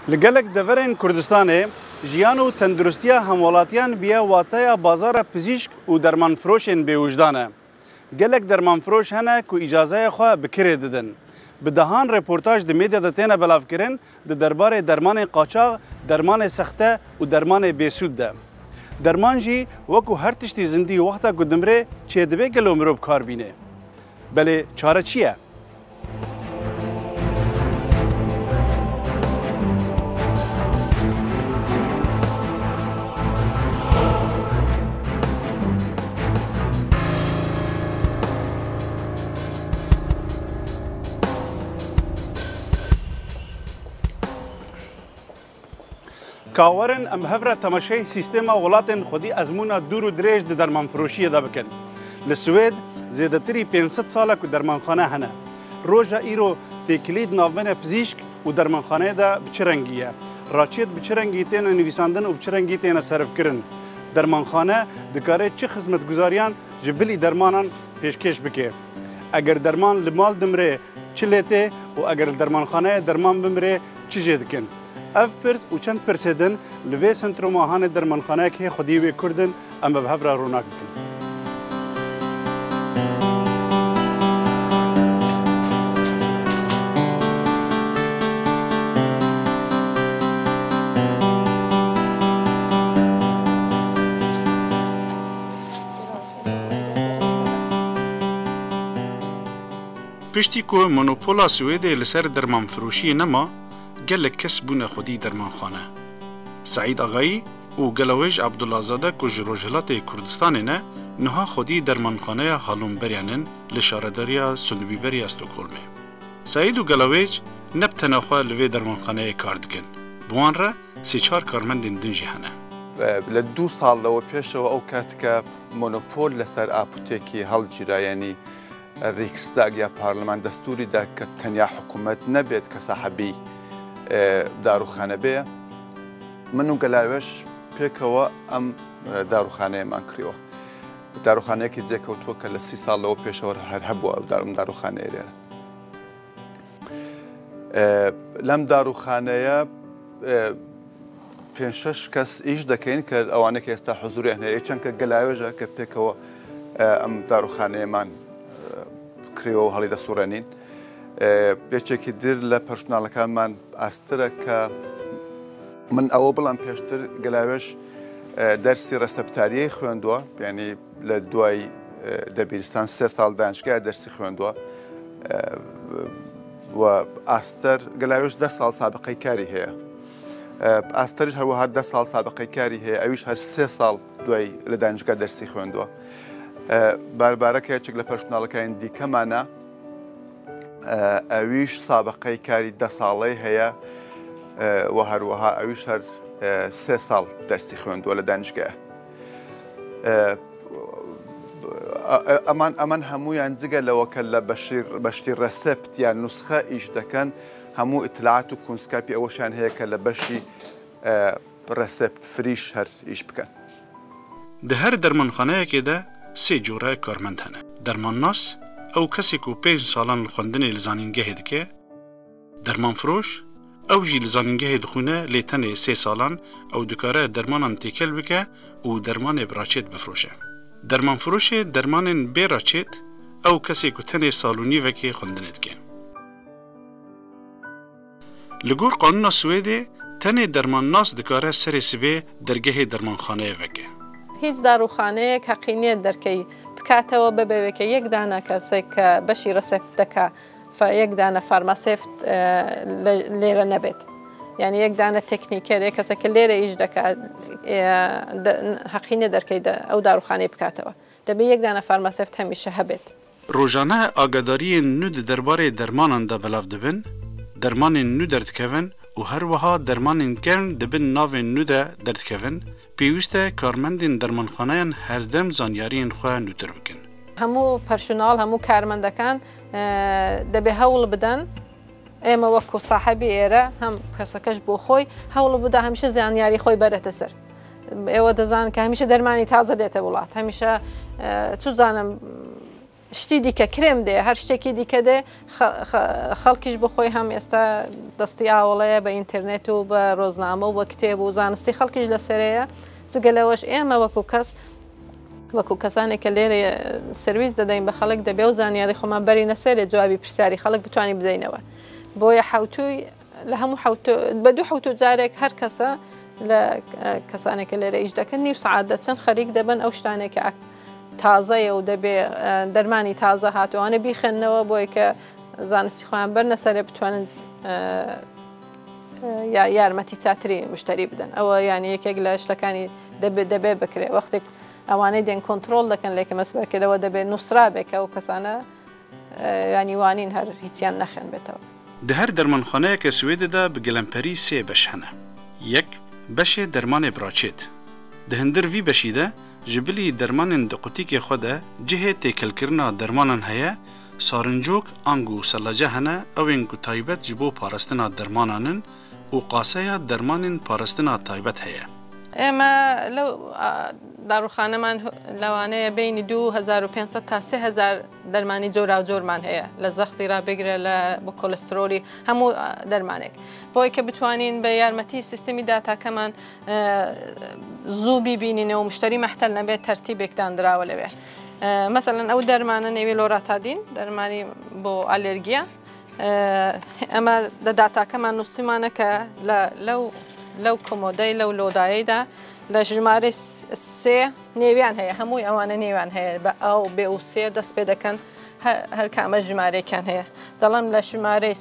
لگلک دورین کردستانه جیان و تندرستیا همولاتیان بیا واتایا بازار پزیشک و درمان فروشین به وجدانه. گلک درمان فروش هنه که اجازه خواه بکره ددن. به دهان رپورتاج د میدیا د تینه بلاف کرن د درباره درمان قاچاق، درمان سخته و درمان بیسود ده. درمان جی وکو هر تشتی زندی وقتا گدمره چه دبه گلو مروب کار بینه. بله چاره چیه؟ کاورن ام هفره تماشای سیستم ولاتن خودی ازمونا دور و دریج د درمان فروشی دا بکن. لسوید زیادتری 500 ساله که درمانخانه هنه. روژا ایرو تکلید ناون پزیشک و درمانخانه دا بچرنگیه. راچیت بچرنگی تین نویساندن و بچرنگی تین صرف کرن. درمانخانه دکاره چه خدمت گزاریان جبلی درمانان پیشکش بکه. اگر درمان لمال دمره چه لیته و اگر درمانخانه درمان بمره چه جدکن. اف پرس و چند پرسیدن لوی سنتروم آهان درمانخانه که خودی وی کردن اما به هفره روناک کن. پشتی که مونوپولا سویده لسر درمان فروشی نما گلک کس بونه خودی درمانخانه. سعید آقایی و گلویج عبداللهزاده که جروجهلات کردستان نه نها خودی درمانخانه هالون بریانن لشارداریا سندبیبری استوکولمه. سعید و گلویج نب تنخواه لوی درمانخانه کاردکن. بوان را 3-4 کارمندین دنجی هنه. لدو سال لو پیش و او کات مونوپول لسر آپوتیکی هل جرا یعنی ریکستاگ یا پارلمان دستوری دا که تنیا حکومت نبید که صاحبی داروخانه بيه منو گلاوش پیکوا ام داروخانه من کریوه داروخانه که دیگه تو کل 30 سال لو پیشور هر هبوا داروخانه ایره لم داروخانه 5-6 کس ایش دکین که اوانه که است حضوری هنه چون که گلاوجه که پیکوا ام داروخانه من کریو حالی دستورانین بچه دیر لپرسنالکان من استره که من اول بلان پیشتر گلاوش درسی رسپتاریه خواندوا یعنی لدوای دبیرستان 3 سال دانشگاه درسی خواندوا و استر گلاوش 10 سال سابقه کاری هست استرش هر 10 سال سابقه کاری هست اویش هر 3 سال دوای لدانشگاه درسی خواندوا برباره که چه لپرسنالکان دیگه منه اویش سابقه کاری 10 ساله هیا و هر وها اویش هر 3 سال درسی خواندوا لدانشگاه امان همو یعنزگه لو کلا بشتی رسپت یا نسخه ایش دکن همو اطلاعات و کنسکاپی اوشان هیا کلا بشی رسپت فریش هر ایش بکن. ده هر درمانخانه که ده 3 جوره کارمند هنه. درمانناس او کسی که 5 سالان خوندن لزانینگه دکه، درمان فروش او جی لزانینگه دخونه لیتن 3 سالان او دکاره درمانان تیکل بکه و درمان براچت بفروشه. درمان فروش درمان براچت او کسی که تن سالونی وکی خوندن دکه. لگور قانون سویده تن درمانناس دکاره سر سبه درگه درمانخانه وکه. هیچ داروخانه که قینیت درکی بکاته و ببینه که یک دانه کسی که بشی رسپت دکه یک دانه فارماسیفت لیره نبید. یعنی یک دانه تکنیکر یک کسی که لیره ایج دکه حقینه درکی او داروخانه بکاته و دبی یک دانه فارماسیفت همیشه هبید. روزانه آگاداری نود درباره درمانان دا بلاف دبن، درمان نو درد کون و هر وها درمان گرن دبن ناو نو درد کون. پیوسته کارمندین درمانخانه هر دم زانیارین خواه نوتر بکن. همو پرسونال همو کارمندکان دبی هول بدن اما وکو صاحبی ایره هم کسکش بو خوی هول بده همیشه زانیاری خوی برات سر. ایو دزان که همیشه درمانی تازه دیت ولات همیشه تو زانم شتی دیکە کرێم دێ هەر شتێکی دیکە دێ خەڵکیش بخۆی هەم ئێستا دەستی ئاوڵەیە بە ئینتەرنێت و بە ڕۆزنامە و بە کتێب و زانستی خەڵکیش لەسەرەیە جگەلەوەش ئێمە وەکو کەسانێکە لێرە سرویس دەدەین بە خەڵک دەبێ و زانیاری خۆمان بەرینە سەرێ جوابی پرسیاری خەڵک بتوانین بدەینەوە بۆیە حوتوی لە هەموو بە دوو حوت و جارێک هەر کەسە لە کەسانێکە لێرە ئیش دەکەن نی سعات دەچەند خەریک دەبن ئەو شتانێکە تازەیە و دەبێ دەرمانی تازە هاتووانە بیخێننەوە بۆی کە زانستی خۆیان بەرنە سەرێ بتوانن یارمەتی چاتری مشتری بدەن ئەوە یانی یەکێک لە شتەکانی دەبێ بکرێ وەختێک ئەوانەی دێن کۆنتترۆل دەکەن لێکە مەسبەرکردەوە دەبێت نووسرا بێکە و کەسانە ینیوانین هەر هیچیان نەخێن بێتەوە Di her dermanxaneyeke Swêdê de bi gelemperî sê beş hene. Yek, beşê dermanê biraçêt. Di hindir vî beşî de ji bilî dermanên di qutikê xwe de cihê têkelkirina dermanan heye, sarincok ang û selece hene ewên ku taybet ji bo parastina dermananin û qaseya dermanên parastina taybet heye. ئێمە لەو داڕوخانەمان لەوانەیە بینی 2500 تا 3000 دەرمانی جۆرا و جۆرمان هەیە لە زەختی ڕابگرە لە بۆ کۆلسترۆلی هەموو دەرمانێک بۆی کە بتوانین بە یارمەتی سیستمی داتاکەمان زوو بیبینینەوە مشتری مەحتەل نەبێت تەرتیبێکدان دراوە لەوێ مەسەڵەن ئەو دەرمانە نێوی لۆراتادین دەرمانی بۆ ئالێرگیا ئەمە لە داتاکەمان نووسیمانە کە لەو کۆمۆدەی لەو لۆدایەدا لە ژمارە سێ نێویان هەیە هەمووی ئەوانە نێوان هەیە بە ئەو بێ و سێ دەست پێ دەکەن هەر کامە ژمارەیەکیان هەیە دەڵم لە ژمارەی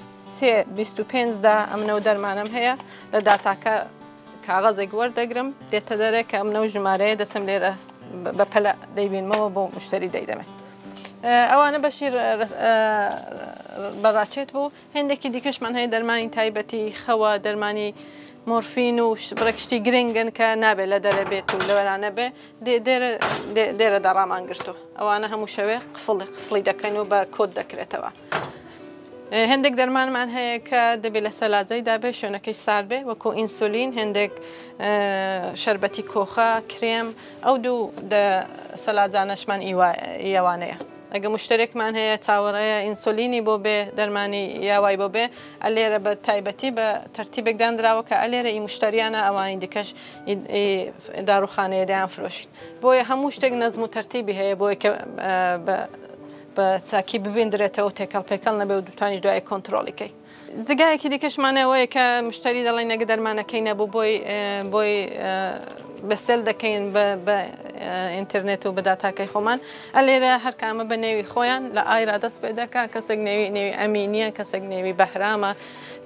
25دا ئەمنەو دەرمانم هەیە لە داتاکە کاغەزێک وەردەگرم دێتە دەرێ کە ئەمنەو ژمارەیە دەسم لێرە بە پەلە دەیبینمەوە بۆ مشتری دەیدەمێ ئەوانە بەشی بەڕاچێت بوو هێندێکی دیکەشمان هەیە دەرمانی تایبەتی خەوە دەرمانی مۆرفین و بڕێکشتی گرنگن کە نابێت لە دەرە بێت و لەوەرانە بێ دێرە داڕامان گرتو ئەوانە هەموو شەوێ قفڵی دەکەن و بە کۆت دەکرێتەوە هەندێک دەرمانمان هەیە کە دەبێت لە سەلاجەیدا بێ شوێنەکەی سار بێ وەکو ئینسولین هەندێک شەربەتی کۆخە کرێم ئەو دوو سەلاجانەشمان ئیوانەیە ئەگە مشتێکمان هەیە چاوەڕەیە ئینسولینی بۆ بێ دەرمانی یاوای بۆ بێ ئەلێرە بە تایبەتی بە تەرتیبێکدان درراوە کە ئەلێرە ئی مشتریانە ئەوانی دیکەش داڕوخانەیە دەیان فرۆشین بۆیە هەموو شتێک نەزم و تەرتیبی هەیە بۆی کە بە چاکی ببیندرێتەوە تێکەڵ پێکەڵ نەبێ و دوتانی دوای کۆنتترۆلیکەی جگایەکی دیکەشمانەوەیە کە مشتری دەڵێن نەگە دەرمانەکەی نەبوو بۆی بەسەل دەکەین بە ئینتەرنێت و بەداتاکەی خۆمان ئەلێرە هەر کامە بە نێوی خۆیان لە ئایرا دەست پێ دەکا کەسێک نێوی ئەمینیە کەسێک نێوی بەهرامە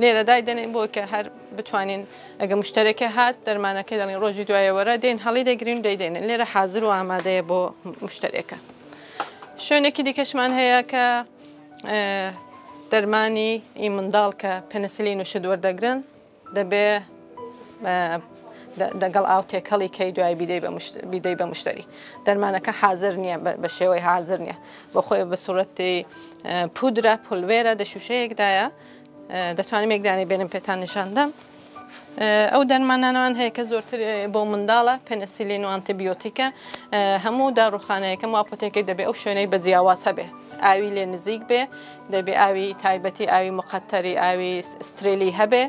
لێرە دای دەنێن بۆ کە هەر بتوانین ئەگە مشتێکە هات دەرمانەکەی دەڵین ڕۆژی دوایەوەرە دێن هەڵی دەگرین و دەیدێنن لێرە حازر و ئامادەیە بۆ مشتێکە شوێنێکی دیکەشمان هەیە کە دەرمانی ئی منداڵ کە پەنسلین و شت وەردەگرن دەبێ دەگەڵ ئاو تێکەڵی کەی دوای بیدەی بە مشتری دەرمانەکە حازر نییە بە شێوەی حازر نییە بۆ خۆی بە سوورەتی پودرە پولڤێرە دە شوشەیەکدایە دەتوانم یەکدانی بێنم پێتان نیشاندەم ئەو دەرمانانەوان هەیە کە زۆرتر بۆ منداڵە پەنسیلین و ئەنتیبیۆتیکە هەموو داڕوخانەیەکەم واپۆتێکی دەبێت ئەو شوێنەی بە جیاواز هەبێ ئاوی لێ نزیک بێ دەبێ ئاوی تایبەتی ئاوی مقەتەری ئاوی سترێلی هەبێ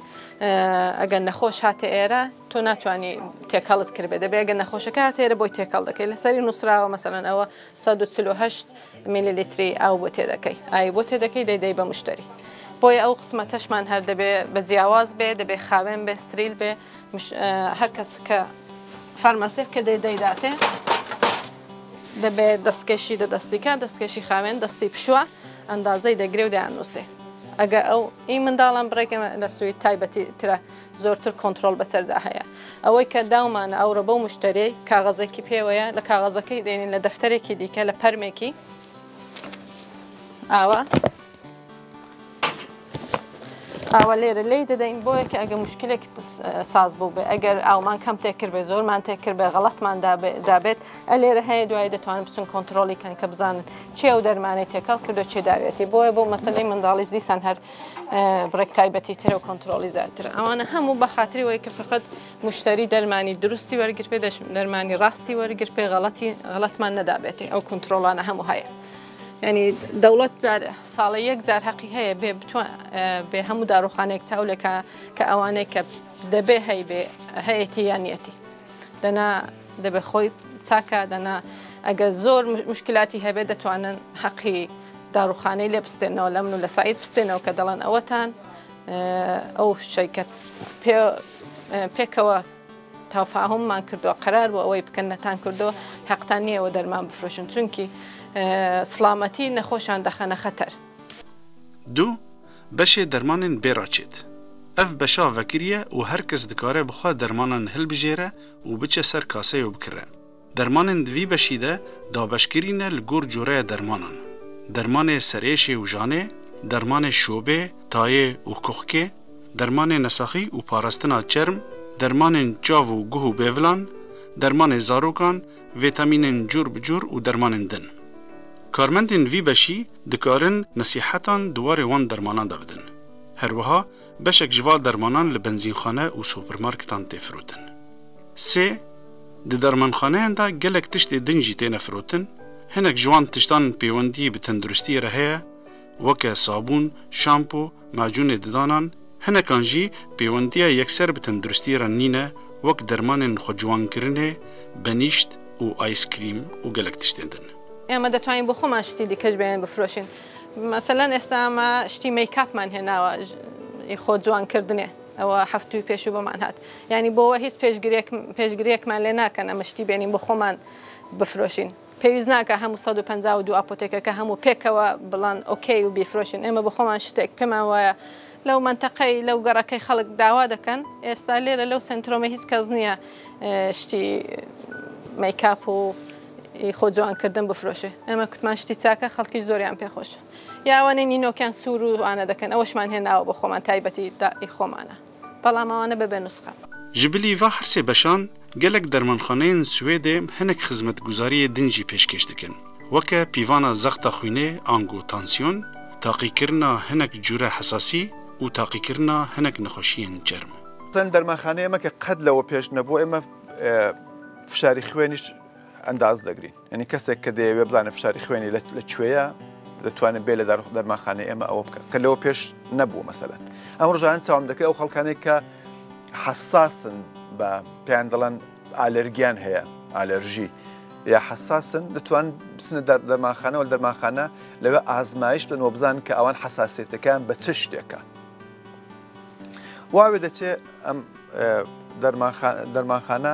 ئەگەر نەخۆش هاتە ئێرە تۆ ناتوانانی تێکەڵت کرد بێ دەبێ ئەگەر نەخۆشەکە هاتێرە بۆی تێکەڵ دەکەی لەسەری نووسراوە مەسەڵەن ئەوە 148 میلیلیتری ئاو بۆ تێدەکەی ئاوی بۆ تێدەکەی دەیدەی بە مشتری بۆیە ئەو قسمەتەشمان هەر دەبێ بە جیاواز بێ دەبێ خاوێن بێ ستریل بێ هەر کەس کە فارماسێک کە دەیداتێ دەبێت دەستکەشی دەستیکە دەستکەشی خاوێن دەستی پشووە ئەندازەی دەگرێ و دەیانووسێ ئەگە ئەو ئی منداڵان بڕێکمە لە سوی تایبەتی ترە زۆرتر کۆنتترۆل بەسەردا هەیە ئەوەی کە داومانە ئەوڕە بەو مشتری کاغەزێکی پێوەیە لە کاغەزەکەی دێنین لە دەفتەرێکی دیکە لە پەرمێکی ئاوە لێرە لی دەدەین بۆیە کە ئەگە مشکلێک ساز بوو بێ ئەگەر ئاومان کەم تێکرد بێ زۆرمان تێکرد بێ غەڵەتمان دابێت ئەلێرە هەیە دوای دەتوانن بچن کۆنتترۆلی کەن کە بزانن چێ ئەو دەرمانەی تێکەڵ کردو چێ داوێتی بۆیە بۆ مەسەلەی منداڵیش دیسان هەر بڕێک تایبەتی ترە و کۆنتترۆلی زیاتر ئەوانە هەموو بە خاتری وەیە کە فقط مشتری دەرمانی دروستی وەرگر پێ دەرمانی ڕاستی وەرگر پێ غەڵەتمان نەدابێتی ئەو کۆنتترۆلانە هەموو هەیە ینی دەوڵەت ساڵی یەک جار حەقی هەیە بێ هەموو داروخانەیەک چاولێکە کە ئەوانەی کە دەبێ هەیەتی یانیەتی دەنا دەبێ خۆی چاکە دەنا ئەگە زۆر مشکلاتی هەبێ دەتوانن حەقی داروخانەی لێ بستێنەوە لە من و لە سعید بستێنەوە کە دەڵێن ئەوەتان ئەو شەیکە پێکەوە تافاهممان کردووە قەرار بوو ئەوەی بکەنەتان کردەوە حەقتان نییەوە دەرمان بفرۆشن چونکی سلامەتی نەخۆشان دەخەنە خەتەر. دوو بەشێ دەرمانên بێڕاچێت. ئەف بەشا vekiriye û her kes dikare bixwe dermanan hilbijêre û biçe ser kaseyê bikire. Dermanên di vî beşî de dabeşkirîne li gor coreya dermanan. Dermanê serêşê û janê, dermanê şobê, tayê û kuxkê, dermanê nesaxî û parastina çerm, dermanên çav û guh û bêvilan, dermanê zarokan, vîtamînên cur bi cur û dermanên din. Karmendên vî beşî dikarin nesîhetan duwarê wan dermanan de bidin. Herwiha beşek ji va dermanan li benzînxane û supermarketan tê firotin. Sê, di dermanxaneyan de gelek tiştê din jî têne firotin, hinek ji wan tiştan pêwendiyê bi tenduristiyê re heye, weke sabûn, şampo, macûnê didanan, hinekan jî pêwendiya yekser bi tenduristiyê re nîne, wek dermanên xweciwankirinê, benîşt û ayskریم û gelek tiştên din. ئێمە دەتوانین بۆ خۆمان شتی دیکەش بێن بفرۆشین. مەسەلەن ئێستا ئەمە شتی مەیکاپمان هێناوە خۆ جوانکردنێ ئەوە هەفتووی پێش و بۆمان هات. ینی بۆەوە هیچ پێشگریەکمان لێ ناکەن ئەمە شتی بێنین بۆ خۆمان بفرۆشین. پێویست ناکە هەموو 152 ئاپۆتێکەکە هەموو پێکەوە بڵان ئۆکەی و بیفرۆشین. ئێمە بۆ خۆمان شتێک پێمان وایە لەو منتەقەی لەو گەڕەکەی خەڵک داوا دەکەن ئێستا لێرە لەو سنترۆمە هیچ کەس نییە شتی مەیکاپ و خۆ جوانکردن بفرۆشێ. ئێمە کوتمان شتی چاکە خەڵکی زۆریان پێخۆشە. یاوانەی نینۆکیان سوور و ئانە دەکەن ئەوەشمان هێناوە بۆ خۆمان تایبەتی دای خۆمانە. بەڵام ئەوانە بەبێ نوسخە. Ji bilî va her sê beşan gelek dermanxaneyên Swêdê hinek xizmetguzariyê din jî pêşkêş dikin. Weke pîvana zexta xwînê ango tansiyon, taqîkirina hinek cure hesasî û taqîkirina hinek nexweşiyên çerm. Dermanxaneyê me ke qed lewe pêş nebû ئێمە فشاری خوێنیش ئەنداز دەگرین. یعنی کەسێک کە دەیەوێ بزانێ فشاری خوێنی لەکوێیە دەتوانێت بێ لە دەرمانخانەی ئێمە ئەوە بکە کە لەوە پێش نەبوو مەسەلەن. ئەم ڕۆژانە چاوم دەکرێت ئەو خەڵکانێک کە حساسن بە پێیان دەڵێن ئالەرگیان هەیە ئالەرژی یا حساسن دەتوان بچنە دەرمانخانە و دەرمانخانە لەوێ ئازمایش بن و بزانن کە ئەوان حساسیتەکان بە چ شتێکە. واوێ دەچێت ئەم دەرمانخانە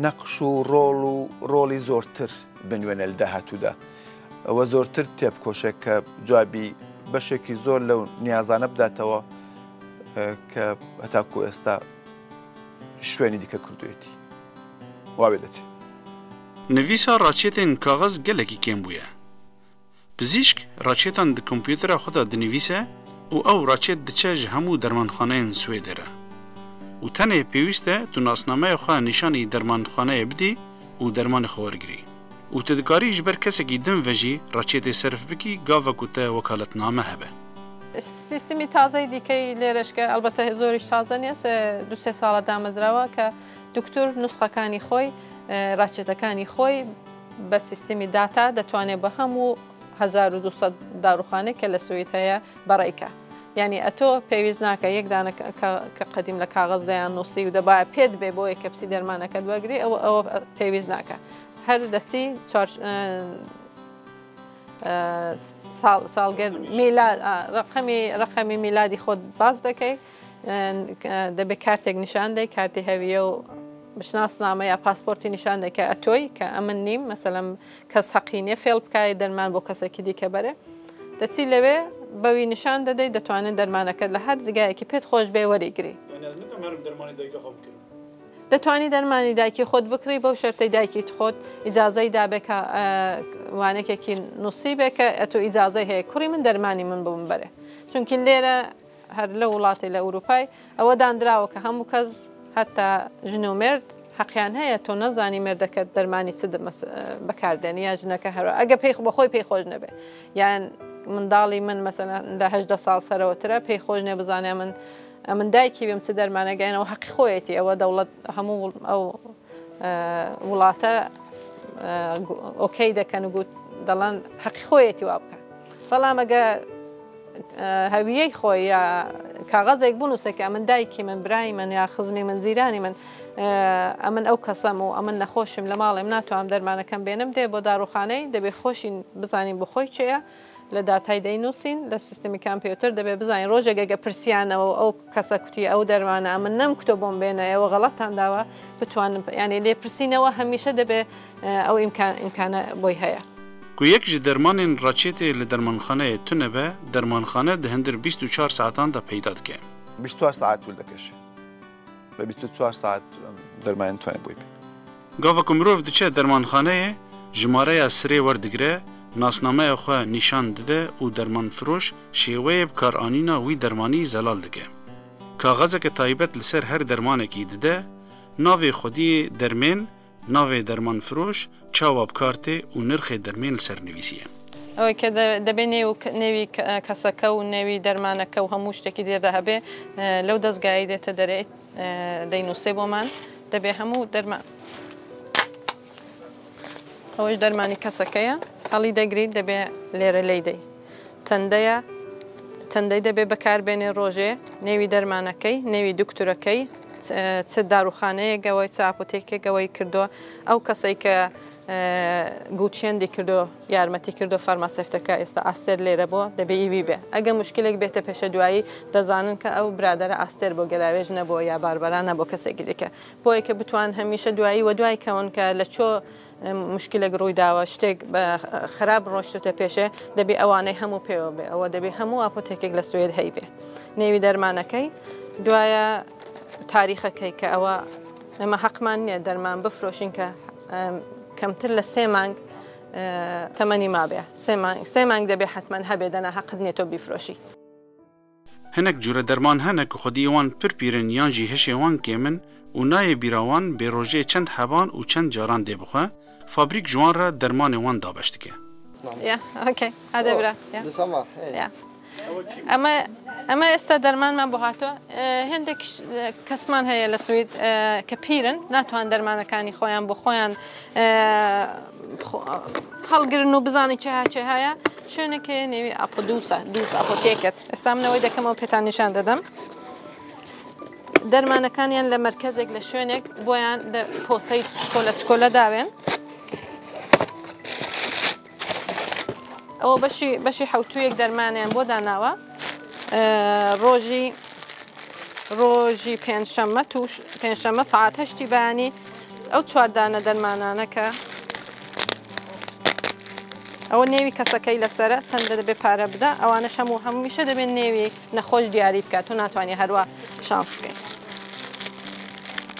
نەقش و ڕۆڵی زۆرتر بنوێنە لە داهاتوودا. ئەوە زۆرتر تێبکۆشێک کە جوابی بەشێکی زۆر لەو نیازانە بداتەوە کە هەتاکو ئێستا شوێنی دیکە کردوێتی. واوێ دەچێت. Nivîsa raçêtên kaxez gelekî kêm bûye. Pizîşk raçêtan di kompûtera xwe de dinivîse û ew raçêt diçe ji hemû dermanxaneyên Swêdê re. û tenê pêwîst e tu nasnameya xwe nîşanî dermanxaneyê bidî û dermanê xwe wergirî. û tu dikarî ji ber kesekî din ve jî raçêtê serf bikî gava ku te wekaletname hebe. سیستمی تازەی دیکەی لێرەشکە ئەلبەتە زۆریش تازە نیە 2-3 ساڵە دامەزراوە کە دکتۆر نوسخەکانی خۆی ڕاچێتەکانی خۆی بە سیستمی داتا دەتوانێت بە هەموو 1200 داروخانێک کە لە سوید هەیە بەڕێکە. یعنی ئەتۆ پێویست ناکە یەک دانە کە قەدیم لە کاغەزدایان نووسی و دەبایە پێت بێ بۆ یە کەپسی دەرمانەکەت وەگری ئەوە پێویست ناکە. هەر دەچی ساڵگەر ڕقەمی میلادی خۆت باز دەکەی دەبێت کارتێک نیشان دەی کارتی هەویە و بشناسنامە یا پاسپۆرتی نیشان دەکە ئەتۆی کە ئەمن نیم مەسەلەن کەس حەقینیە فێڵ بکای دەرمان بۆ کەسێکی دیکە بەرێ دەچی لەوێ بەوی نیشان دەدەی دەتوانێت دەرمانەکەت لە هەر جگایەکی پێت خۆش بێ وەریگری. دەتوانی دەرمانی دایکی خۆت بکڕی بەو شەرتەی دایکیت خۆت ئیجازەی دابێکە وانێکێکی نووسی بێکە ئەتۆ ئیجازەی هەیە کوڕی من دەرمانی من بووم بەرێ. چونکی لێرە هەر لە وڵاتی لە ئەوروپای ئەوە دانراوە کە هەموو کەس هەتا ژن و مرد حەقیان هەیە تۆ نەزانی مردەکەت دەرمانی چ بەکاردێنی یا ژنەکە هەروە ئەگە بەخۆی پێی خۆش نەبێ یان منداڵی من مەسەلەن لە 18 ساڵ سەرەوەترە پێی خۆش نێ بزانێ من دایکی بێم چ دەرمانەگەینەوە حەقی خۆیەتی ئەوە دەوڵەت هەموو ئەو وڵاتە ئۆکەی دەکەن و دەڵێن حەقی خۆیەتی وا بکە بەڵام ئەگە هەویەی خۆی یا کاغەزێک بنووسێکە ئەمن دایکی من برای من یا خزمی من زیرانی من ئەمن ئەو کەسەم و ئەمن نەخۆشیم لە ماڵێم ناتوانم دەرمانەکەم بێنم دێ بۆ داروخانەی دەبێت خۆشین بزانین بۆ خۆی چێە لە داتای دەینووسین لە سیستمی کامپیوتەر دەبێت بزانین ڕۆژێکگە پرسیانەوە ئەو کەسە کوتی ئەو دەرمانە ئەمن نەم کتۆ بۆم بێنە ئەوە غەڵەتتان داوە بتوانم ینی لێپرسینەوە هەمیشە دەبێت ئەو ئیمکانە بۆی هەیە. Ku yek ji dermanên raçêtê li dermanxaneyê tune be, dermanxane di hindir 24 saatan da peyda dike. 24 saat tul dikêşe. Ve 24 saat dermanên tune bûye. Gava ku mirov diçe dermanxaneyê, jimareya sirê werdigire, nasnameya xwe nîşan dide û dermanfiroş şêweyê bikaranîna wî dermanî zelal dike. Kaxezeke taybet li ser her dermanekî dide, navê xwediyê dermên, navê dermanfiroş, çawa bikartê û nirxê dermên li ser nivîsiye. ئەوەی کە دەبێت نێوی کەسەکە و نێوی دەرمانەکە و هەموو شتێکی دێدا هەبێ لەو دەستگایی دێتە دەرێت دەینووسێ بۆمان دەبێ هەموو دەرمان ئەوەش دەرمانی کەسەکەیە هەڵی دەگریت دەبێ لێرە لێدەی چەندەی دەبێ بەکاربێنێ ڕۆژێ نێوی دەرمانەکەی نێوی دکتورەکەی چ داروخانەیەکەوەی چ ئاپۆتێکێکەوەی کردووە ئەو کەسەی کە گوچێندی کردو یارمەتی کردو فارماسێفتەکە ئێستا ئاستێر لێرە بۆ دەبێ ئیوی بێ ئەگە مشکلێک بێتە پێشە دوایی دەزانن کە ئەو برادرە ئاستێر بۆ گەلاوێژ نەبووە یا باربەرانە بۆ کەسێکی دیکە بۆیە کە بتوان هەمیشە دوایی و دوای کەون کە لە چۆ مشکلێک ڕووی داوە شتێک خراپ ڕۆشتە پێشێ دەبێ ئەوانەی هەموو پێوە بێ ئەوە دەبێ هەموو ئاپۆتێکێک لە سوێد هەی بێ نێوی دەرمانەکەی دوایە تاریخەکەی کە ئەوە ئەمە حەقمان نییە دەرمان بفرۆشین کە کەمتر لە 3 مانگ تەمەنی مابێ 3 مانگ دەبێ حتمما هەبێ دەنا حەقت نییە تۆ بیفرۆشی. Hinek cure derman hene ku xwediyê wan pir pîrin yan jî hişê wan kêmin û nayê bîra wan bê rojê çend heban û çend caran dê bixwe, fabrîk ji wan re dermanê wan dabeş dike. اوکی هذا برا ئەمە ئێستا دەرمانمان بۆ هاتۆ هێندێک کەسمان هەیە لە سوید کە پیرن ناتوان دەرمانەکانی خۆیان بۆ خۆیان هەڵگرن و بزانین چه هەیە شوێنێکە نێوی دووسە ئاپۆتێکت ئێستا منەوەی دەکەمەوە پێتان نیشان دەدەم دەرمانەکانیان لە مرکزێک لە شوێنێک بۆیان پۆسەی چکۆلە داوێن ئەوە بەشی حوتویەک دەرمانیان بۆ داناوە ڕۆژی پێنجشەممە ساعات 8 بەیانی ئەو چواردانە دەرمانانەکە ئەوە نێوی کەسەکەی لەسرە چەندە دەبێ پارە بدە ئەوانەش هەموومیشە دەبێت نێوی نەخۆش دیاری بکات و ناتوانێت هەروە شانس بکەین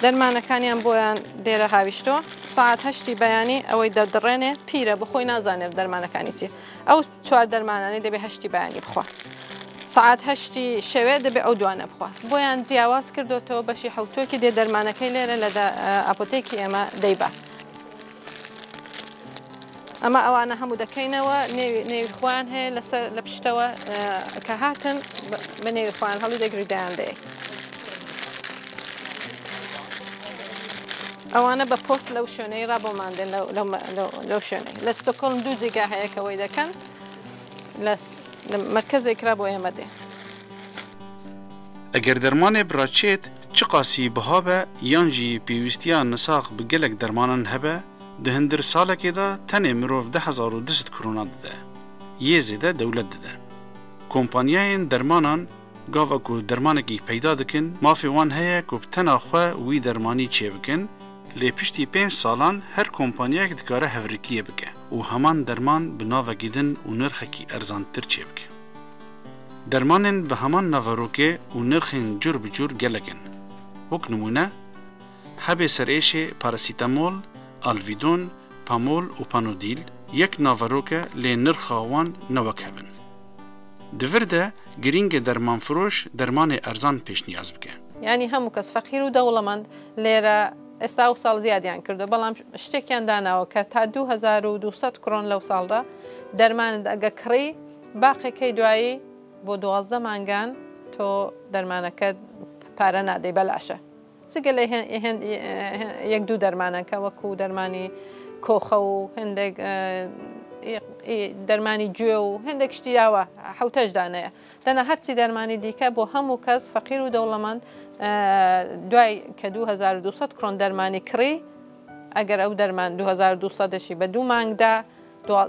دەرمانەکانیان بۆیان دێرە هاویشتۆ ساعت 8 بەیانی ئەوەی دەردڕێنێ پیرە بخۆی نازانێت دەرمانەکانی چی ئەو چوار دەرمانانی دەبێت 8 بەیانی بخوا ساعت 8 شەوێ دەبێت ئەو دوانە بخوا بۆیان جیاواز کردوتەوە بەشی حوتۆکی دێ دەرمانەکەی لێرە لە ئاپۆتێکی ئێمە دەیبا ئەمە ئەوانە هەموو دەکەینەوە نێوی خوان هەیە لە پشتەوە کە هاتن بە نێوی خوان هەڵی دەگری دایاندەیە ئەوانە بە پۆست لەو شوێنەی ڕابۆماندن لەو شوێنەی لە ستۆکۆڵم 2 جێگا هەیە کەوەی دەکەن لە مرکزێکرا بۆ ئێمە دێ ئەگەر دەرمانێ براچێت چ قاسی بها بە یان jî pêwîstiya nisax bi gelek dermanan hebe di hindir salekê de tenê mirov 10,200 krona dide yê zêde dewlet dide kompanyayên dermanan gava ku dermanekî peyda dikin mafê wan heye ku bi tena xwe wî dermanî çêbikin lê piştî 5 salan her kompanyayek dikare hevrekiyê bike û heman derman bi navekî din û nirxekî erzantir çêbike dermanên bi heman naverokê û nirxên cur bi cur gelekin wek nimûne hebê serêşê parasîtemol alvidon pamol û panodîl yek naveroke lê nirxa wan newek hebin divir de giringê dermanfiroş dermanê erzan pêşniyaz bike یعنی هەموو کەس فەقیر و دەوڵەمەند لێرە ئێستا و ساڵ زیادیان کردو بەڵام شتێکیان داناوە کە تا 2200 کڕۆن لەو ساڵدا دەرمانت ئەگە کڕی باقێکەی دوایی بۆ 12 مانگان تۆ دەرمانەکە پارە نادەی بەلاشە چگە لە یەک دوو دەرمانەکە وەکو دەرمانی کۆخە و هەندێک دەرمانی گوێ و هەندێک شتیاوە حوتەش دانەیە دەنا هەرچی دەرمانی دیکە بۆ هەموو کەس فەقیر و دەوڵەمەند دوای کە 2200 کرۆن دەرمانی کڕی ئەگەر ئەو دەرمان 2200شی بە 2 مانگدا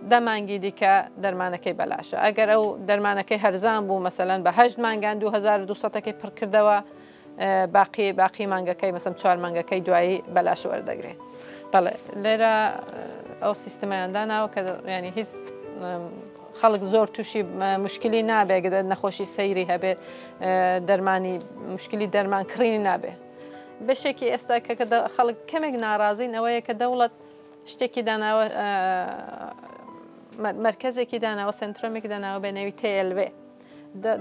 10 مانگی دیکە دەرمانەکەی بەلاشە ئەگەر ئەو دەرمانەکەی هەرزان بوو مەسەلەن بە 8 مانگان 2200ەکەی پڕکردەوە باقی مانگەکەی مەسەم 4 مانگەکەی دوایی بەلاش وەردەگرێت بەڵێ لێرە ئەو سیستەمەیانداناوە کە ینی هیچ خەڵک زۆر تووشی مشکلی نابێ گەدە نەخۆشی سەیری هەبێت دەرمانی مشکلی دەرمان کڕینی نابێ بەشێکی ئێستا کە خەڵک کەمێک ناڕازین ئەوەیە کە دەوڵەت شتێکی داناوە مرکزێکی داناوە سنترۆمێکی داناوە بە نێوی TLV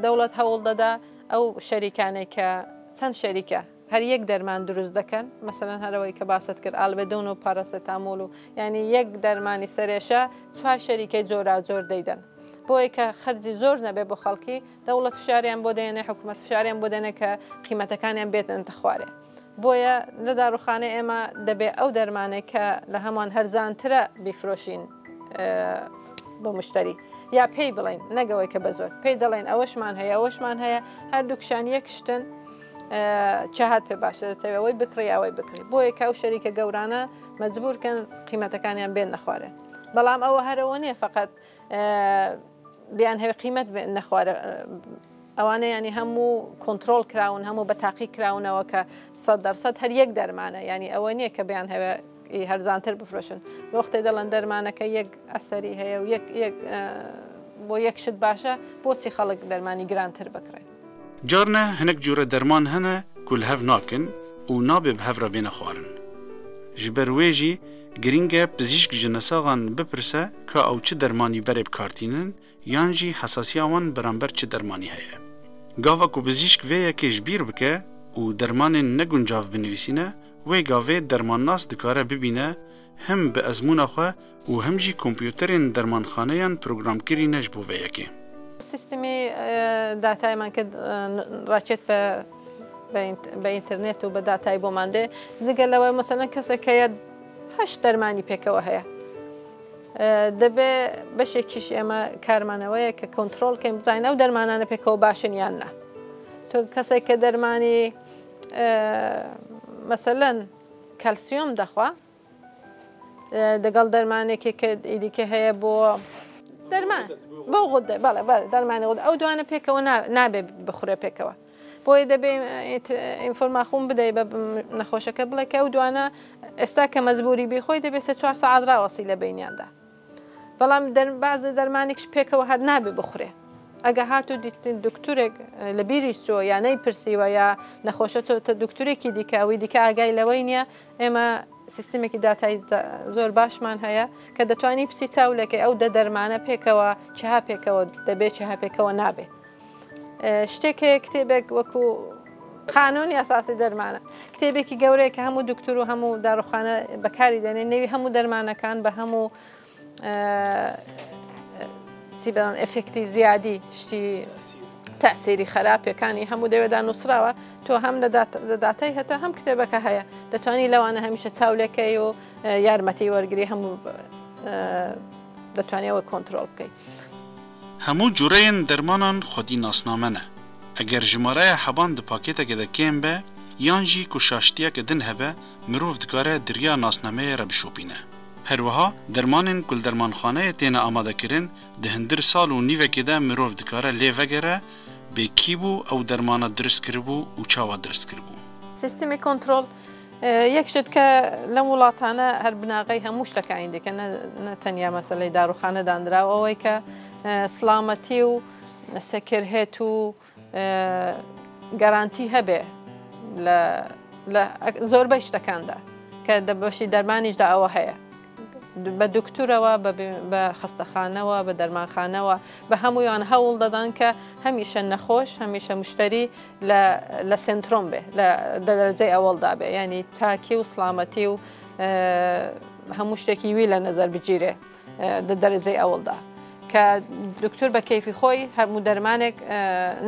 دەوڵەت هەوڵ دەدا ئەو شەریکانێک کە چەند شەریکە هەر یەک دەرمان دروست دەکەن مەسەلەن هەرەوەی کە باست کرد ئالبێدۆن و پاراسێتامۆل و ینی یەک دەرمانی سەرێشە 4 شەریکەی جۆرا زۆر دەیدەن بۆیە کە خەرجی زۆر نەبێ بۆ خەڵکی دەوڵەت فشاریان بۆ دێنێ حکوومەت فشاریان بۆ دێنێ کە قیمەتەکانیان بێتن خوارێ بۆیە لە داڕوخانەی ئێمە دەبێ ئەو دەرمانێک کە لە هەمان هەرزانترە بیفرۆشین بۆ مشتری یا پێی بڵین نەگەوەی کە بە زۆر پێی دەڵێن ئەوەشمان هەیە ئەوەشمان هەیە هەردووکشان یەک شتن چاهات پێ باشە دەتەوێت ئەوەی بکڕی ئەوەی بکڕی بۆیە کە ئەو شەریکە گەورانە مەجبورکەن قیمەتەکانیان بێن نەخوارێ بەڵام ئەوە هەرەوە نییە فقط بیان هەیە قیمەت نەخوارە ئەوانە ینی هەموو کۆنتترۆل کراون هەموو بە تاقی کراونەوە کە 100% هەر یەک دەرمانە ینی ئەوە نییە کە بیان هەوێ هەرزانتر بفرۆشن وەختێ دەڵێن دەرمانەکە یەک ئەسەری هەیە و بۆ یەک شت باشە بۆچی خەڵک دەرمانی گرانتر بکڕێت جارنا هەنێک جوورە دەرمان هەنە کول هەڤ ناکن و نابێ بهەڤرە بێنە خوارن ji ber wê jî giring e pizîşk ji nesaxan bipirse ka ew çi dermanî berê bikartînin yan jî hesasiya wan beramber çi dermanî heye. Gava ku pizîşk vê yekê ji bîr bike û dermanên neguncav binivîsîne wê gavê dermannas dikare bibîne hem bi ezmûna xwe û hem jî kompyûterên dermanxaneyan programkirîne ji bo vê yekê. سیستمی داتایمان کرد ڕاکێت بە ئینتەرنێت و بە داتای بۆمان دێ جگە لەوەی مەسەلەن کەسێکەیە 8 دەرمانی پێکەوە هەیە دەبێ بەشێکیش ئێمە کارمانەوەیە کە کۆنتترۆل کەین بزانین ئەو دەرمانانە پێکەوە باشن یان نا تۆ کەسێک کە دەرمانی مەسەلەن کەلسیۆم دەخوا دەگەڵ دەرمانێکی کە ئیدیکە هەیە بۆ دەرمان بۆ غودە بەڵێ دەرمانی غودە ئەو دوانە پێکەوە نابێ بخورێ پێکەوە بۆی دەبێ ئینفۆرماخۆم بدەی بە نەخۆشەکە بڵێ کە ئەو دوانە ئێستا کە مەجبوری بیخۆی دەبێت 4 ساعت ڕاوەسی لە بینیاندا بەڵام بازە دەرمانێکش پێکەوە هەر نابێ بخورێ ئەگە هاتو دیتن دکتورێک لە بیری چۆ یا نەیپرسیوە یا نەخۆشە چۆتە دکتورێکی دیکەوی دیکە ئاگای لەوەی نییە ئێمە سیستمێکی داتای زۆر باشمان هەیە کە دەتوانی پسی چاولەکەی ئەو دەرمانە پێکەوە چها پێکەوە دەبێت چها پێکەوە نابێ شتێکەیە کتێبێک وەکو قانونی ئەساسی دەرمانە کتێبێکی گەورەیە کە هەموو دکتور و هەموو داڕوخانە بەکاری دێنێ نێوی هەموو دەرمانەکان بە هەموو چی بڵێن ئەفێکتی زیادی شتی تەسیری خراپەکانی هەموو دەوێدا نووسراوە تۆ هەم لە داتای هەتا هەم کتێبەکە هەیە دەتوانی لەوانە هەمیشە چاولەکەی و یارمەتی وەرگری هەموو دەتوانیەوە کۆنتترۆل بکەیت هەموو جوورەیەن دەرمانان خودی ناسنامەنە ئەگەر ژمارەیە حەبان di pakêtekê de kêm be yan jî ku şaştiyeke din hebe mirov dikare diriya nasnameyê re bişopîne. Herwiha dermanên ku dermanxaneyê têne amadekirin di hindir sal û nîvekê de mirov dikare lê vegere bê kî bû ew dermana dirist kiribû û çawa dirist kiribû. سیستمی کۆنتترۆل یەک شت کە لەم وڵاتانە هەر بناغی هەموو شتەکانی دیکە نە تەنیا مەسەلەی داڕوخانە دانراوە ئەوەی کە سلامەتی و سەکرهێت و گەرانتی هەبێ لە زۆربەی شتەکاندا کە بەشی دەرمانیشدا ئەوە هەیە بە دکتورەوە بە خستەخانەوە بە دەرمانخانەوە بە هەموویان هەوڵ دەدان کە هەمیشە نەخۆش هەمیشە مشتری لە سنترۆم بێ لە دەرەجەی ئەوەڵدا بێ ینی تاکی و سلامەتی و هەموو شتێکی وی لە نەزەر بگیرێ دەرەجەی ئەوەڵدا کە دکتۆر بە کەیفی خۆی هەموو دەرمانێک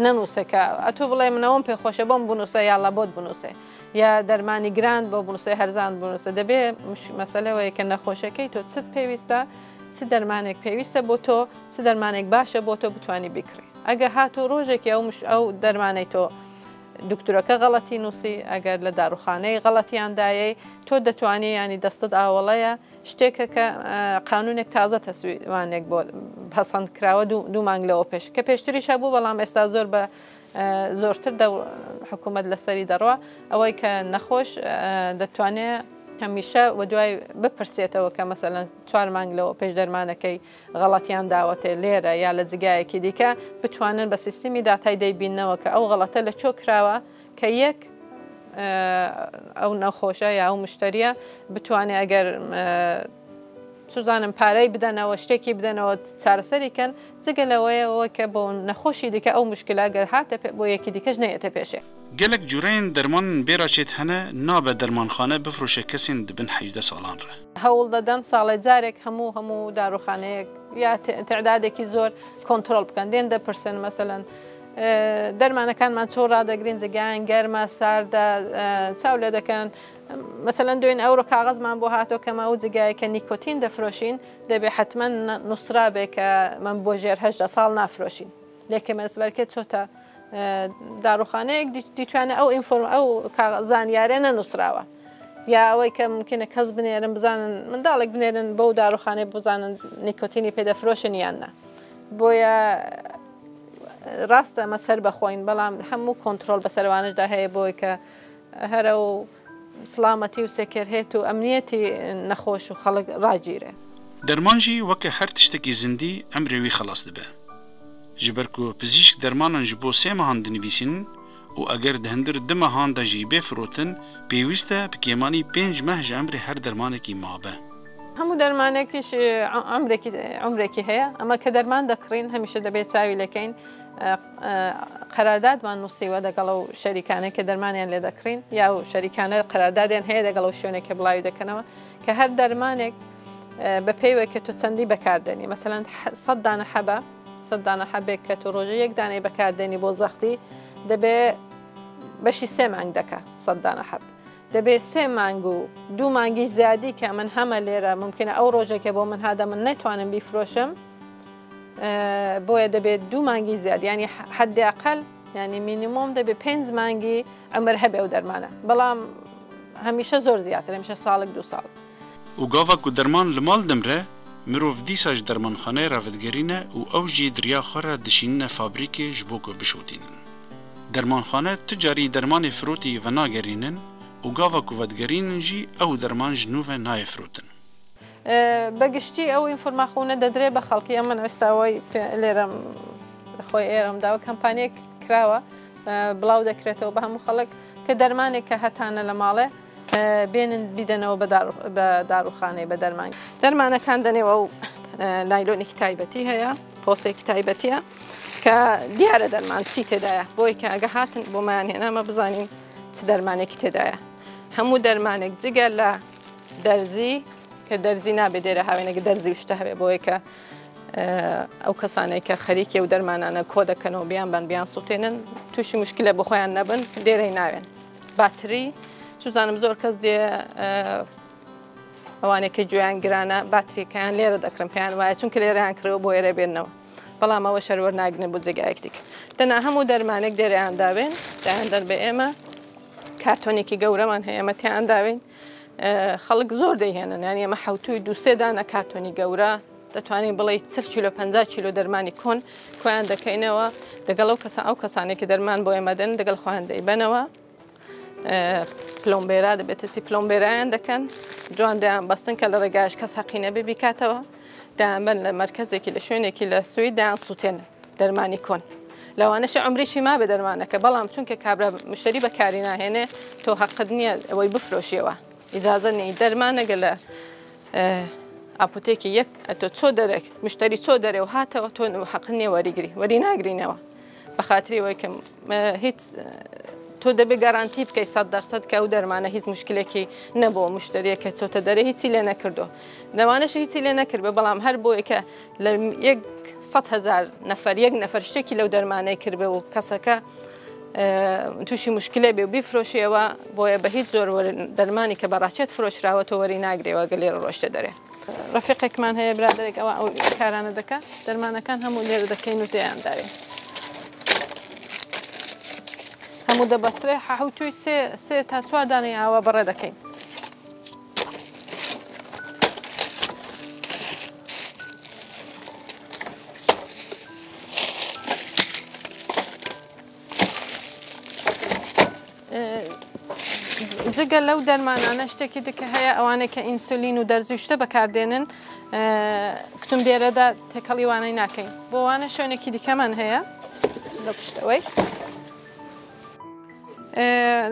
نەنووسێ کە ئەتۆ بڵێ منەوەم پێخۆشە بۆم بنووسە یا لە بۆت بنووسێ یا دەرمانی گران بۆ بنووسێ هەرزان بنووسە دەبێ مەسەلەوەیە کە نەخۆشەکەی تۆ چت پێویستە چ دەرمانێک پێویستە بۆ تۆ چ دەرمانێک باشە بۆ تۆ بتوانی بیکڕی ئەگە هاتو ڕۆژێکی ئەو دەرمانەی تۆ دکتۆرەکە غەڵەتی نووسی ئەگەر لە داروخانەی غەڵەتیاندایە تۆ دەتوانانی ینی دەستت ئاوەڵەیە شتێکە کە قانونێک تازە تەسویوانێک بۆ پەسەند کراوە دوو مانگ لەوە پێش کە پێشتریشە بوو بەڵام ئێستا زۆر بە زۆرتر حکوومەت لەسەری دەڕوە ئەوەی کە نەخۆش دەتوانێت هەمیشە و دوای بپرسێتەوە کە مەسەلەن 4 مانگ لەوە پێش دەرمانەکەی غەڵەتیان داوەتێ لێرە یا لە جگایەکی دیکە بتوانن بە سیستمی داتای دەیبینەوە کە ئەو غەڵەتە لە چۆ کراوە کە یەک ئەو نەخۆشە یا ئەو مشتریە بتوانێت ئەگەر سوزانم پارەی بدەنەوە شتێکی بدەنەوە چارەسەریکەن جگەلەوەیەوە کە بۆ نەخۆشی دیکە ئەو مشکلا گەر هاتە بۆ یەکی دیکەش نەیەتە پێشێ gelek cüreyên derman bêraçêt hene nabe dermanxane bifroşe kesên dibin 18 salan re. هەوڵ دەدەن ساڵی جارێک هەموو داروخانەیەک یا تعدادێکی زۆر کۆنتترۆل بکەن دێن دەپرسن مەسەلەن دەرمانەکانمان چۆ ڕدەگرین جگایان گەرمە ساردە چاو لێ دەکەن مەسەلەن دوێن ئەوڕۆ کاغەزمان بۆ هاتۆ کەمە ئەو جگایە کە نیکۆتین دەفرۆشین دەبێ حتمما نووسرا بێ کە من بۆ ژێر 18 ساڵ نافرۆشین لێکە مەسبەرکێت چۆتە داروخانەیەک دیتوانێت ئەو ئینفۆرم ئەو زانیارە نەنووسراوە یا ئەوەی کە ممکنە کەس بنێرن بزانن منداڵێک بنێرن بەو داروخانەی بزانن نیکۆتینی پێدەفرۆشن یاننا بۆیە ڕاستە ئەمە سەر بەخۆین بەڵام هەموو کۆنتترۆل بەسەروانشدا هەیە بۆی کە هەرە و سلامەتی و سێکرهێت و ئەمنیەتی نەخۆش و خەڵک ڕاگیرێ دەرمانجی وەکە هەر تشتێکی زیندی ئەمرێوی خلاص دەبێ ji ber ku pizîşk dermanan ji bo 3 mehan dinivîsînin û eger di hindir 2 mehan de jî bêfirotin pêwîst e bi kêmanî 5 meh ji emrê her dermanekî mabe. هەموو دەرمانێکیش عمرێکی هەیە ئەمە کە دەرمان دەکڕین هەمیشە دەبێت چاوی لەکەین قەراردادمان نووسیوە دەگەڵ و شەریکانەی کە دەرمانیان لێ دەکڕین یا و شەریکانە قەراردادیان هەیە دەگەڵ و شوێنێکە بڵاوی دەکەنەوە کە هەر دەرمانێک بە پێیوە کە تۆ چەندی بەکاردێنی مەسەلەن 100 دانە حەبە 100 دانە حەبێک کە تۆ ڕۆژە یەک دانەی بەکاردێنی بۆ زەختی دەبێ بەشی 3 مانگ دەکە 100 دانە حەب دەبێت 3 مانگ و 2 مانگی زیادی کە من هەمە لێرە ممکنە ئەو ڕۆژێکە بۆ من هادا من نەتوانم بیفرۆشم بۆیە دەبێت 2 مانگی زیاد ینی حداقل ینی مینیمۆم دەبێت 5 مانگی ئەمر هەبێ و دەرمانە بەڵام هەمیشە زۆر زیاتر هەمیشە ساڵک 2 ساڵ و gavek ku derman li mal dimre mirov dîsa ji dermanxaneyê re vedgerîne û ew jî diriya xwe re dişînine fabrîkê ji bo ku bişotînin. Dermanxane ti carî dermanê firotî venagerînin û gava ku vedgerînin jî ew derman ji nû ve nayê firotin. بەگشتی ئەو ئینفۆرماخونە دەدرێت بە خەڵکی من ئێستاوەی لێرەم خۆی ئێرەمداوە کەمپانیەک کراوە بڵاو دەکرێتەوە بە هەموو خەڵک کە دەرمانێک کە هەتانە لە ماڵێ بێنن بیدەنەوە بە داروخانەی بە دەرمان دەرمانەکان دەنێەوە و لایلۆنێکی تایبەتی هەیە پۆسێکی تایبەتیە کە دیارە دەرمان چی تێدایە بۆی کە ئەگە هاتن بۆمان هێنامە بزانین چ دەرمانێکی تێدایە هەموو دەرمانێک جگە لە دەرزی کە دەرزی نابێت دێرە هاوێنێک دەرزی شتە هەبێ بۆیە کە ئەو کەسانێک کە خەریکی و دەرمانانە کۆ دەکەنەوە بیان بن بیان سووتێنن تووشی مشکلە بە خۆیان نەبن دێرەی ناوێن باتری سوزانم زۆر کەس دێ ئەوانێکە گوێیان گرانە باتریەکەیان لێرە دەکرن پێیان وایە چونکە لێرەیان کردەوە بۆ ئێرە بێنەوە بەڵام ئەوە شەروەر ناگرن بۆ جێگایەک دیکە دەنا هەموو دەرمانێک دێرەیان داوێن دایاندەر بە ئێمە کارتۆنێکی گەورەمان هەیە ئەمە تیان داوین خەڵک زۆر دەیهێنن یانی ئەمە حوتوی 2-3 دانە کارتۆنی گەورە دەتوانین بڵێ 40 کیلۆ 50 کیلۆ دەرمانی کۆن خۆیان دەکەینەوە دەگەڵ ئەو کەسانێکی دەرمان بۆ ئێمەدەن دەگەڵ خۆیان دەیبەنەوە پلۆمبێرا دەبێتەسی پلۆمبێرایان دەکەن جوان دەیان بەستن کە لە ڕێگایش کەس حەقی نەبێ بیکاتەوە دایان لە مرکزێکی لە شوێنێکی لە سوید دایان سووتێن دەرمانی کۆن لەوانەش عمریشی ما بە دەرمانەکە بەڵام چونکە کابرا مشتری بەکاری ناهێنێ تۆ حەقت نییە ئەوەی بفرۆشیەوە ئیجازە نی دەرمانەگە لە ئاپوتێکی یەک تۆ چۆ دەرێک مشتری چۆ دەرێ و هاتەوە تۆ حەق نییە وەریگری وەری ناگرینەوە بە خاتری ئەوەی کە هیچ تۆ دەبێ گارانتی بکەی 100% کە ئەو دەرمانە هیچ مشکلێکی نەبووە مشتریەکە چۆتە دەرێ هیچی لێ نەکردو لەوانەش هیچی لێ نەکردبە بەڵام هەر بۆ یەکە لە 100,000 نەفەر یەک نەفەر شتێکی لەو دەرمانەی کردبێ و کەسەکە تووشی مشکلێ بێ و بیفرۆشیەوە بۆیە بە هیچ زۆر دەرمانی کە بەڕاستیت فرۆشراوە تۆ وەری ناگرێەوە گە لێرە ڕۆشتە دەرێ ڕەفیقێکمان هەیە برادێک ئەوە ئەو کارانە دەکات دەرمانەکان هەموو لێرە دەکەین و تێیان داوێ هەموو دەبەسرێ حەوتوی سێ تا 4 دانەی ئاوا بەڕێ دەکەین جگە لەو دەرمانانە شتێکی دیکە هەیە ئەوانەی کە ئینسولین و دەرزی شتە بەکاردێنن کتم دێرەدا تێکەڵی وانەی ناکەین بۆ وانە شوێنێکی دیکەمان هەیە لە پشتەوەی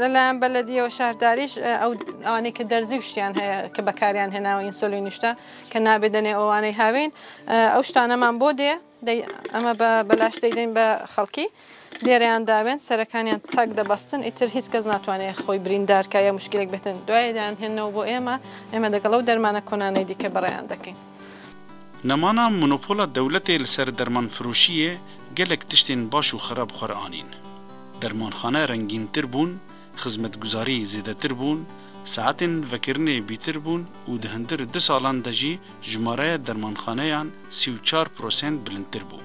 لەلایەن بەلەدیەوە شارداریش ئەوانەی کە دەرزی شتیان هەیە کە بەکاریان هێناوە ئینسولین شتە کە نابێدەنێ ئەوانەی هاوین ئەو شتانەمان بۆ دێ ئەمە بەلاش دەیدەین بە خەڵکی دێرەیان داوێن سەرەکانیان چاک دەبەستن ئیتر هیچ کەس ناتوانێت خۆی بریندارکە یا مشکلێک بێتن دوایدان هێنەوە بۆ ئێمە دەگەڵ ئەو دەرمانە کۆنانەی دیکە بەڕێیان دەکەین نەمانە مۆنۆپۆلە دەولەتێ لەسەر دەرمان فرۆشیە gelek tiştên baş û xerab xwe re anîn. Dermanxane rengîntir bûn, xizmetguzarî zêdetir bûn, saetên vekirinê bîtir bûn û di hindir 2 salan de jî jimareya dermanxaneyan 34% bilindtir bû.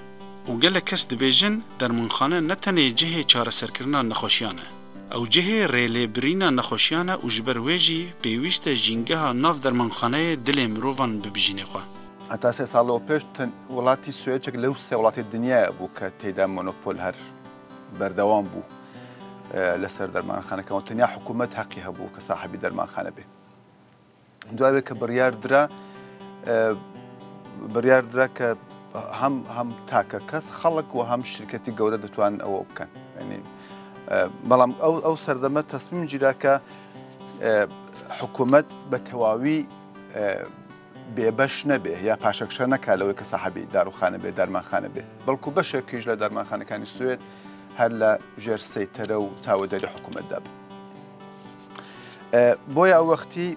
û gelek kes dibêjin dermanxane ne tenê cihê çareserkirina nexweşiyan e. Ew cihê rêlêbirîna nexweşiyan e û ji ber wê jî pêwîst e jîngeha nav dermanxaneyê dilê mirovan bibijînê xwe. هەتا 3 ساڵەوە پێش وڵاتی سوێچێک لەو 3 وڵاتی دنیاە بوو کە تێیدا مۆنۆپۆل هەر بەردەوام بوو لەسەر دەرمانخانەکەەوە تەنیا حکوومەت حەقی هەبوو کە ساحەبی دەرمانخانە بێ. دوایێت کە بڕیاردرا کە هەم تاکە کەس خەڵک و هەم شرکەتی گەورە دەتوان ئەوە بکەن. بەڵام ئەو سەردەمە تەسمیم گیرا کە حکوومەت بە تەواوی بێبەش نەبێ یا پاشەکشە نەکالەوەی کە ساحەبی داروخانە بێ دەرمانخانە بێ بەڵکو بەشێکیش لە دەرمانخانەکانی سوێد هەر لە ژێر سەیتەرە و چاوەدەری حکوومەتدا بێ. بۆیە ئەو وەختی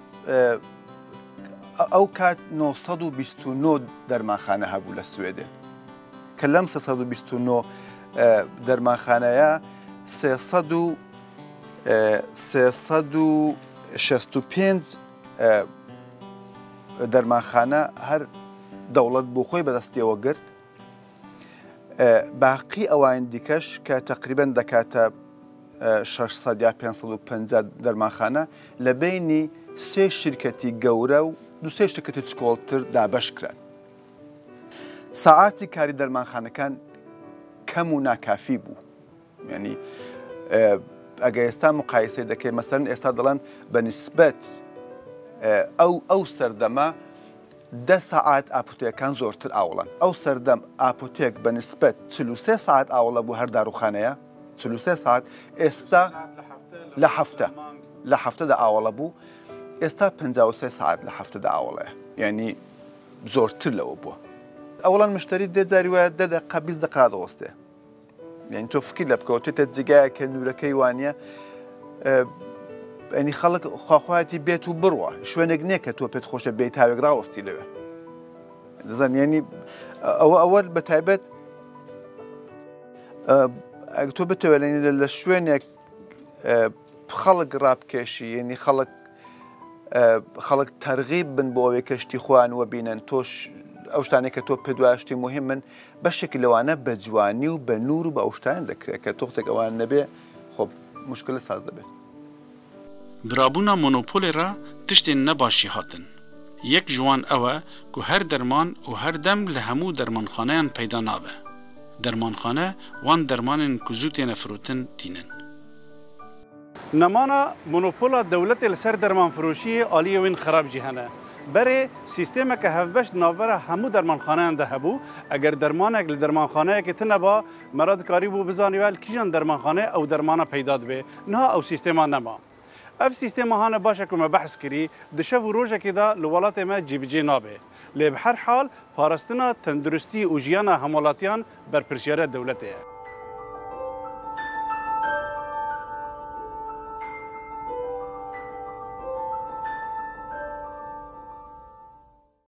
ئەو کات 929 دەرمانخانە هەبوو لە سوێدێ کە لەم 329 دەرمانخانەیە 365 دەرمانخانە هەر دەوڵەت بۆ خۆی بەدەستیەوە گرت باقی ئەوان دیکەش کە تقریبەن دەکاتە 600 یا 550 دەرمانخانە لە بینی 3 شرکەتی گەورە و 2 شرکەتی چکۆڵتر دابەش کران. ساعاتی کاری دەرمانخانەکان کەم و ناکافی بوو. یعنی ئەگە ئێستا مقایسەی دەکەی مەسەرەن ئێستا دەڵێن بە نیسبەت ئەو سەردەمە 10 ساعات ئاپوتەکان زۆرتر ئاوڵن. ئەو سەردەم ئاپوتێک بە نسبەت 43 ساعت ئاوڵە بوو هەر داروخانەیە 43 ساعت ئێستا لە هەفتەدا ئاوڵە بوو ئێستا 53 ساعت لە هەفتەدا ئاوڵەیە یعنی زۆرتر لەوە بووە. ئەوڵان مشتری دێجاری وایە 10 دقیقە 20 دقیقە دەوەستێ. یعنی تۆ فکر لە بکەوتێتە جگایە کە نورەکەی وانە ئەنی خەڵک خواخواتی بێت و بڕوە شوێنێک نییە کە تۆ پێت خۆشە بێت تاوێک ڕاوەستی لەوێ دەزان ینی ئەوە بە تایبەت تۆ بتەوێت لە شوێنێک خەڵک ڕابکێشی یعنی خەڵک تەرغیب بن بۆ ئەوەی کەشتی خۆیان وە بینن تۆش ئەو شتانێک کە تۆ پێ دوایشتی مهم من بەشێکی لەوانە بە جوانی و بە نور و بە ئەو شتان دەکرێت کە تۆختێک ئەوان نەبێ خۆ مشکلە ساز دەبێت. برابونا مونوپۆلê re tiştên nebaşî hatin. Yek ji wan ew e ku her derman û her dem li hemû dermanxaneyan peyda nabe. Dermanxane wan dermanên ku zû têne firotin tînin. Nemana monopola dewletê li ser dermanfirûşiyê aliyê wên xerab jî hene. Berê sîstêmeke hevbeş navbera hemû dermanxaneyan de hebû, eger dermanek li dermanxaneyekê tune ba, me re dikarî bû bizanî wel kîjan dermanxane ew dermana peyda dibe. Niha ew sîstêma nema. Ev sîstêma hane başek ku me behs kirî, di şev û rojekê de li welatê me cîbicê nabe. Lê bi her hal parastina tenduristî û jiyana hemalatiyan berpirsiyara dewletê ye.